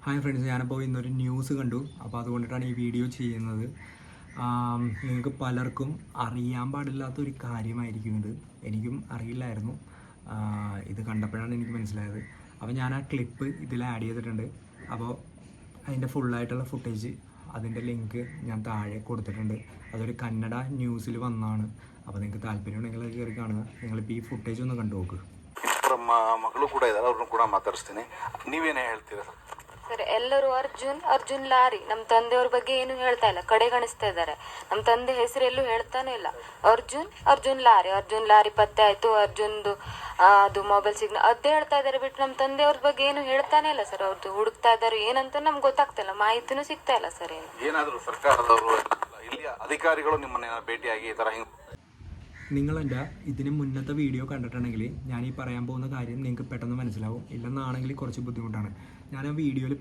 Hi friends, ഞാനിപ്പോൾ ഇന്നൊരു news കണ്ടു. അപ്പോൾ അതുകൊണ്ടിട്ടാണ് ഈ വീഡിയോ ചെയ്യുന്നത്. നിങ്ങൾക്ക് പലർക്കും അറിയാൻ പാടില്ലാത്തൊരു കാര്യമായിരിക്കും ഇത്. എനിക്കും അറിയില്ലായിരുന്നു. ഇത് കണ്ടപ്പോഴാണ് എനിക്ക് മനസ്സിലായത്. അപ്പോൾ ഞാൻ ആ ക്ലിപ്പ് ഇതിൽ ആഡ് ചെയ്തിട്ടുണ്ട്. അപ്പോൾ അതിൻ്റെ ഫുള്ളായിട്ടുള്ള ഫുട്ടേജ്, അതിൻ്റെ ലിങ്ക് ഞാൻ താഴെ കൊടുത്തിട്ടുണ്ട്. അതൊരു കന്നഡ ന്യൂസിൽ വന്നതാണ്. അപ്പോൾ നിങ്ങൾക്ക് താല്പര്യമുണ്ടെങ്കിൽ അത് കയറി കാണുക. നിങ്ങളിപ്പോൾ ഈ ഫുട്ടേജ് ഒന്ന് കണ്ടു നോക്ക്. ಮಗಳು ಕೂಡ ಇದ್ದಾರೆ, ಅವ್ರನ್ನ ಕೂಡ ಮಾತಾಡಿಸ್ತೀನಿ. ನೀವೇನೇ ಹೇಳ್ತೀರಾ ಸರ್? ಸರ್, ಎಲ್ಲರೂ ಅರ್ಜುನ್ ಲಾರಿ. ನಮ್ಮ ತಂದೆಯವ್ರ ಬಗ್ಗೆ ಏನು ಹೇಳ್ತಾ ಇಲ್ಲ, ಕಡೆಗಣಿಸ್ತಾ ಇದ್ದಾರೆ. ನಮ್ಮ ತಂದೆ ಹೆಸರೆಲ್ಲೂ ಹೇಳ್ತಾನೆ ಇಲ್ಲ. ಅರ್ಜುನ್ ಲಾರಿ ಪತ್ತೆ ಆಯ್ತು, ಅರ್ಜುನ್ದು ಅದು ಮೊಬೈಲ್ ಸಿಗ್ನಲ್ ಅದೇ ಹೇಳ್ತಾ ಇದ್ದಾರೆ ಬಿಟ್ಟು ನಮ್ಮ ತಂದೆಯವ್ರ ಬಗ್ಗೆ ಏನು ಹೇಳ್ತಾನೆ ಇಲ್ಲ ಸರ್. ಅವ್ರದ್ದು ಹುಡುಕ್ತಾ ಇದ್ದಾರೆ, ಏನಂತ ನಮ್ಗೆ ಗೊತ್ತಾಗ್ತಾ ಇಲ್ಲ, ಮಾಹಿತಿನೂ ಸಿಗ್ತಾ ಇಲ್ಲ ಸರ್. ಏನಾದರೂ ಸರ್ಕಾರದವರು ಇಲ್ಲಿಯ ಅಧಿಕಾರಿಗಳು ನಿಮ್ಮನ್ನ ಭೇಟಿಯಾಗಿ ಈ ತರ നിങ്ങളെൻ്റെ ഇതിന് മുന്നത്തെ വീഡിയോ കണ്ടിട്ടുണ്ടെങ്കിൽ ഞാൻ ഈ പറയാൻ പോകുന്ന കാര്യം നിങ്ങൾക്ക് പെട്ടെന്ന് മനസ്സിലാവും. ഇല്ലെന്നാണെങ്കിൽ കുറച്ച് ബുദ്ധിമുട്ടാണ്. ഞാൻ ആ വീഡിയോയിൽ